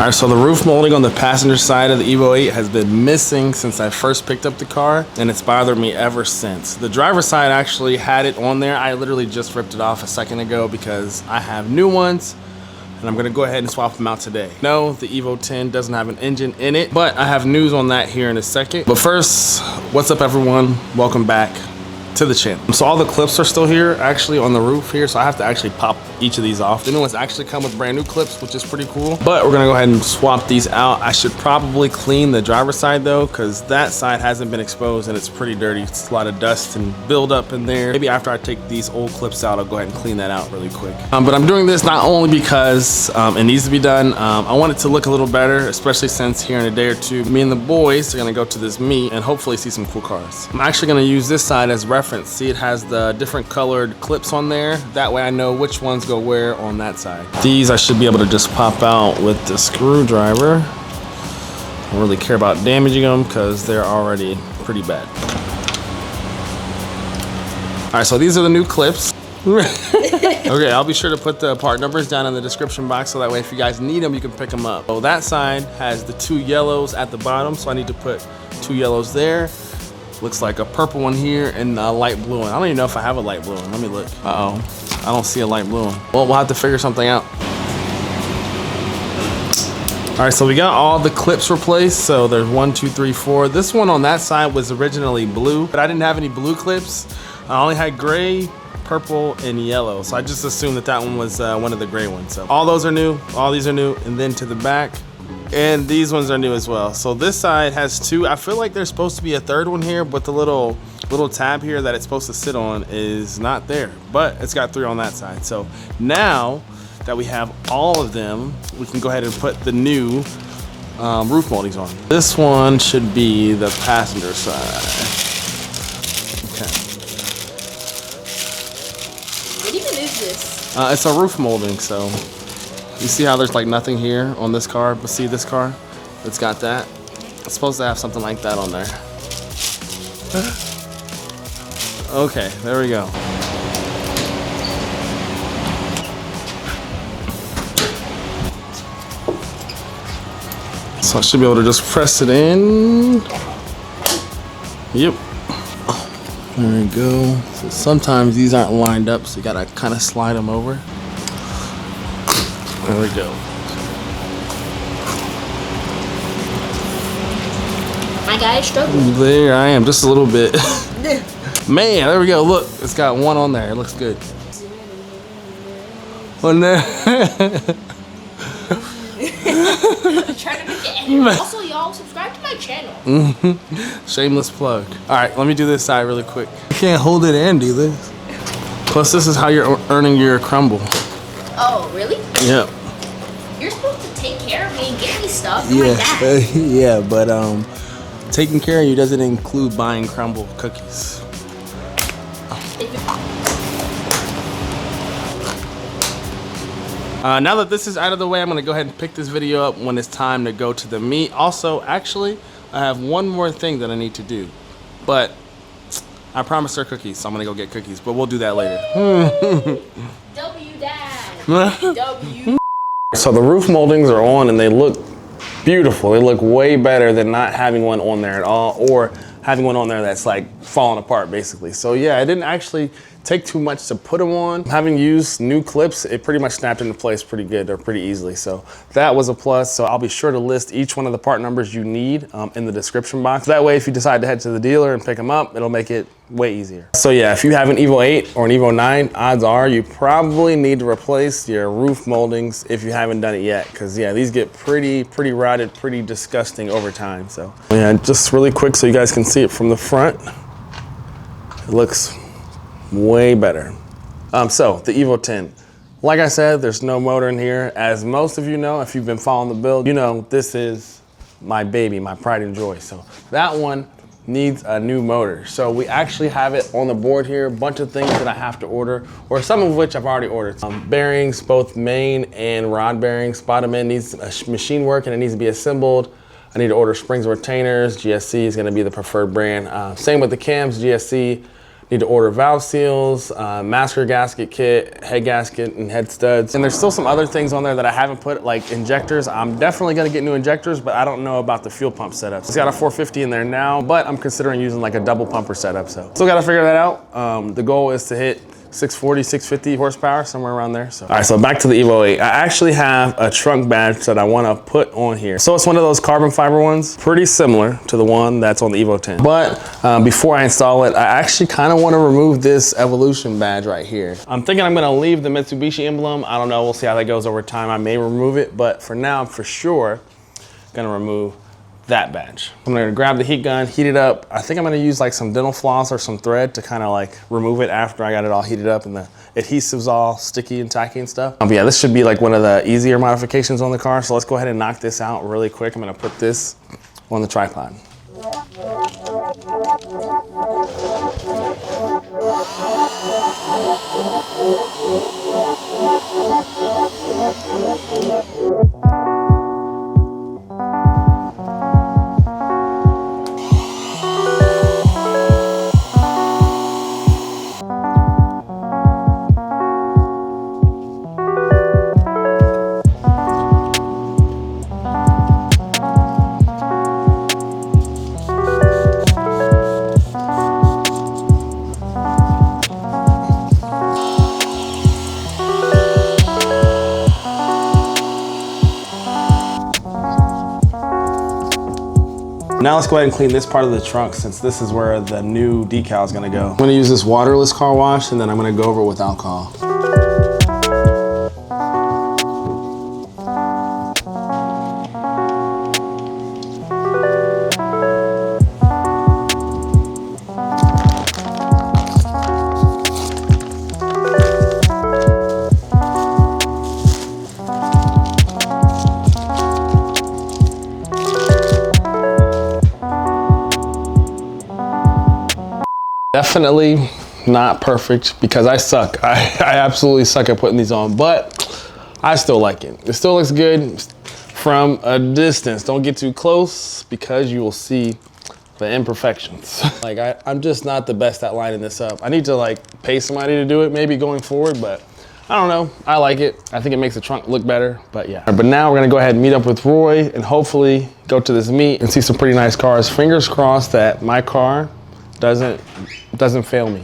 All right, so the roof molding on the passenger side of the Evo 8 has been missing since I first picked up the car, and it's bothered me ever since. The driver's side actually had it on there. I literally just ripped it off a second ago because I have new ones, and I'm gonna go ahead and swap them out today. No, the Evo 10 doesn't have an engine in it, but I have news on that here in a second. But first, what's up everyone? Welcome back to the channel. So all the clips are still here, actually on the roof here, so I have to actually pop each of these off. The new ones actually come with brand new clips, which is pretty cool. But we're gonna go ahead and swap these out. I should probably clean the driver's side though, because that side hasn't been exposed and it's pretty dirty. It's a lot of dust and buildup in there. Maybe after I take these old clips out, I'll go ahead and clean that out really quick. But I'm doing this not only because it needs to be done. I want it to look a little better, especially since here in a day or two, me and the boys are gonna go to this meet and hopefully see some cool cars. I'm actually gonna use this side as reference. See, it has the different colored clips on there. That way I know which ones go where on that side. These I should be able to just pop out with the screwdriver. I don't really care about damaging them because they're already pretty bad. All right, so these are the new clips. Okay, I'll be sure to put the part numbers down in the description box so that way if you guys need them, you can pick them up. So that side has the 2 yellows at the bottom, so I need to put 2 yellows there. Looks like a purple one here and a light blue one. I don't even know if I have a light blue one. Let me look. Uh-oh, I don't see a light blue one. Well, we'll have to figure something out. All right, so we got all the clips replaced. So there's 1, 2, 3, 4. This one on that side was originally blue, but I didn't have any blue clips. I only had gray, purple, and yellow. So I just assumed that that one was one of the gray ones. So all those are new, all these are new. And then to the back, and these ones are new as well. So this side has 2. I feel like there's supposed to be a 3rd one here, but the little tab here that it's supposed to sit on is not there, but it's got 3 on that side. So now that we have all of them, we can go ahead and put the new roof moldings on. This one should be the passenger side. Okay. What even is this? It's a roof molding, so you see how there's like nothing here on this car, but see this car? It's got that. It's supposed to have something like that on there. Okay, there we go. So I should be able to just press it in. Yep. There we go. So sometimes these aren't lined up, so you gotta kind of slide them over. There we go. My guy is struggling. There I am, just a little bit. Man, there we go. Look, it's got 1 on there. It looks good. On there. I'm trying to make it. Also, y'all subscribe to my channel. Shameless plug. All right, let me do this side really quick. You can't hold it and do this. Plus, this is how you're earning your crumble. Oh, really? Yep. You're supposed to take care of me and get me stuff. You're my dad. Yeah, but taking care of you doesn't include buying crumble cookies. Now that this is out of the way, I'm gonna go ahead and pick this video up when it's time to go to the meet. Also, actually, I have one more thing that I need to do, but I promised her cookies, so I'm gonna go get cookies, but we'll do that later. W Dad. W. So the roof moldings are on and they look beautiful. They look way better than not having one on there at all, or having one on there that's like falling apart basically. So yeah, it didn't actually take too much to put them on. Having used new clips, it pretty much snapped into place pretty good or pretty easily. So that was a plus. So I'll be sure to list each one of the part numbers you need in the description box. That way, if you decide to head to the dealer and pick them up, it'll make it way easier. So yeah, if you have an Evo 8 or an Evo 9, odds are you probably need to replace your roof moldings if you haven't done it yet. Cause yeah, these get pretty rotted, pretty disgusting over time. So yeah, just really quick so you guys can see it from the front. It looks way better. So the Evo 10, like I said, there's no motor in here. As most of you know, if you've been following the build, you know this is my baby, my pride and joy. So that one needs a new motor. So we actually have it on the board here, a bunch of things that I have to order, or some of which I've already ordered. Bearings, both main and rod bearings. Bottom end needs machine work and it needs to be assembled. I need to order springs and retainers. GSC is gonna be the preferred brand. Same with the cams, GSC. Need to order valve seals, master gasket kit, head gasket, and head studs. And there's still some other things on there that I haven't put, like injectors. I'm definitely gonna get new injectors, but I don't know about the fuel pump setup. It's got a 450 in there now, but I'm considering using like a double pumper setup, so still gotta figure that out. The goal is to hit 640, 650 horsepower, somewhere around there. So, all right, so back to the Evo 8. I actually have a trunk badge that I wanna put on here. So it's one of those carbon fiber ones, pretty similar to the one that's on the Evo 10. But before I install it, I actually kinda wanna remove this Evolution badge right here. I'm thinking I'm gonna leave the Mitsubishi emblem. I don't know, we'll see how that goes over time. I may remove it, but for now, for sure, gonna remove that badge. I'm gonna grab the heat gun, heat it up. I think I'm gonna use like some dental floss or some thread to kind of like remove it after I got it all heated up and the adhesive's all sticky and tacky and stuff. But yeah, this should be like one of the easier modifications on the car. So let's go ahead and knock this out really quick. I'm gonna put this on the tripod. Now let's go ahead and clean this part of the trunk since this is where the new decal is gonna go. I'm gonna use this waterless car wash and then I'm gonna go over it with alcohol. Definitely not perfect because I suck. I absolutely suck at putting these on, but I still like it. It still looks good from a distance. Don't get too close because you will see the imperfections. Like I'm just not the best at lining this up. I need to like pay somebody to do it maybe going forward, but I don't know. I like it. I think it makes the trunk look better, but yeah. But now we're gonna go ahead and meet up with Roy and hopefully go to this meet and see some pretty nice cars. Fingers crossed that my car doesn't fail me.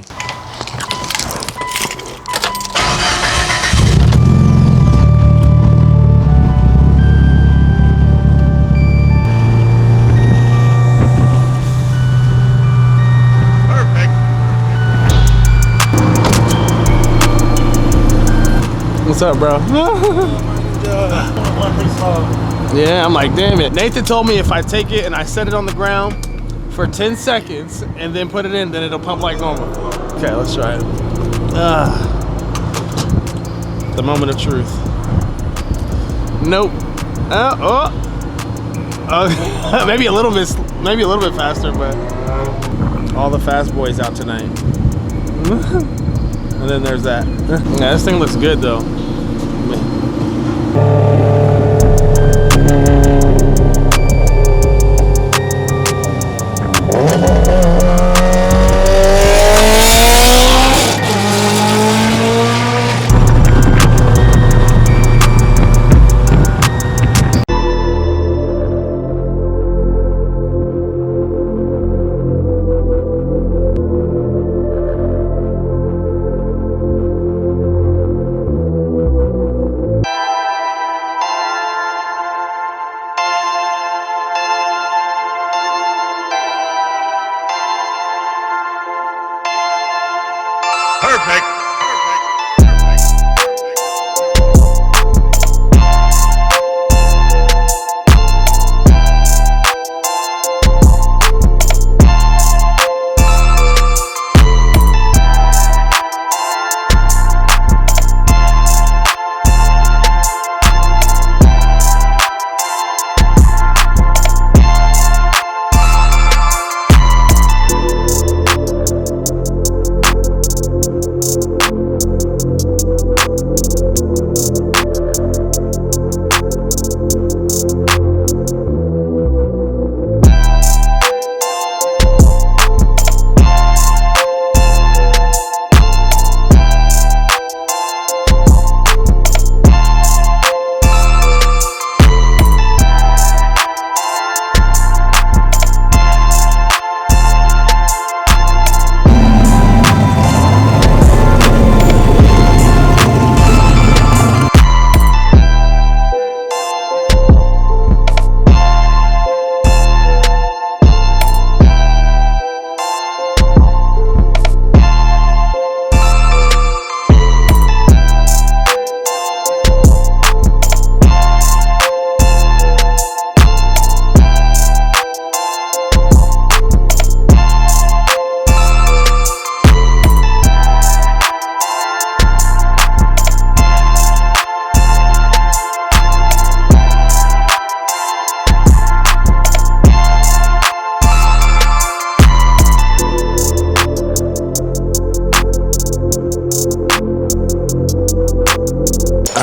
What's up, bro? Yeah, I'm like, damn it. Nathan told me if I take it and I set it on the ground for 10 seconds and then put it in, then it'll pump like normal. Okay, let's try it. The moment of truth. Nope. Maybe a little bit faster, but all the fast boys out tonight. And then there's that. Yeah, this thing looks good though.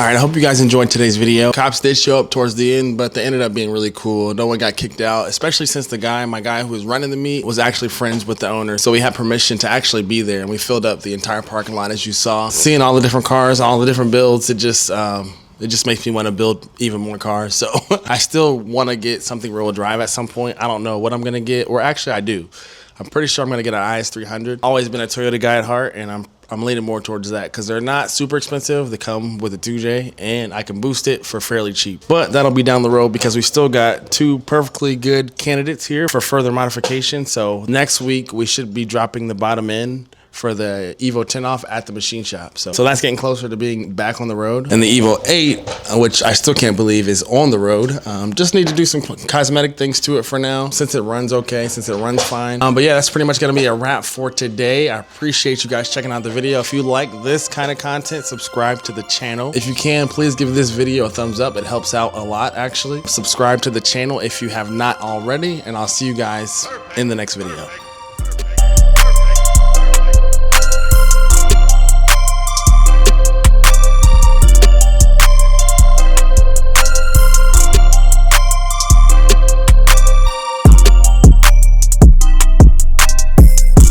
right, I hope you guys enjoyed today's video. Cops did show up towards the end, but they ended up being really cool. No one got kicked out, especially since my guy who was running the meet was actually friends with the owner. So we had permission to actually be there, and we filled up the entire parking lot as you saw. Seeing all the different cars, all the different builds, it just makes me want to build even more cars. So I still want to get something rear-wheel drive at some point. I don't know what I'm going to get, or actually I do. I'm pretty sure I'm going to get an IS300. Always been a Toyota guy at heart, and I'm leaning more towards that because they're not super expensive. They come with a 2J, and I can boost it for fairly cheap. But that'll be down the road because we still got 2 perfectly good candidates here for further modification. So next week, we should be dropping the bottom end for the Evo 10 off at the machine shop. So that's getting closer to being back on the road. And the Evo 8, which I still can't believe is on the road. Just need to do some cosmetic things to it for now, since it runs okay, since it runs fine. But yeah, that's pretty much gonna be a wrap for today. I appreciate you guys checking out the video. If you like this kind of content, subscribe to the channel. If you can, please give this video a thumbs up. It helps out a lot, actually. Subscribe to the channel if you have not already, and I'll see you guys in the next video.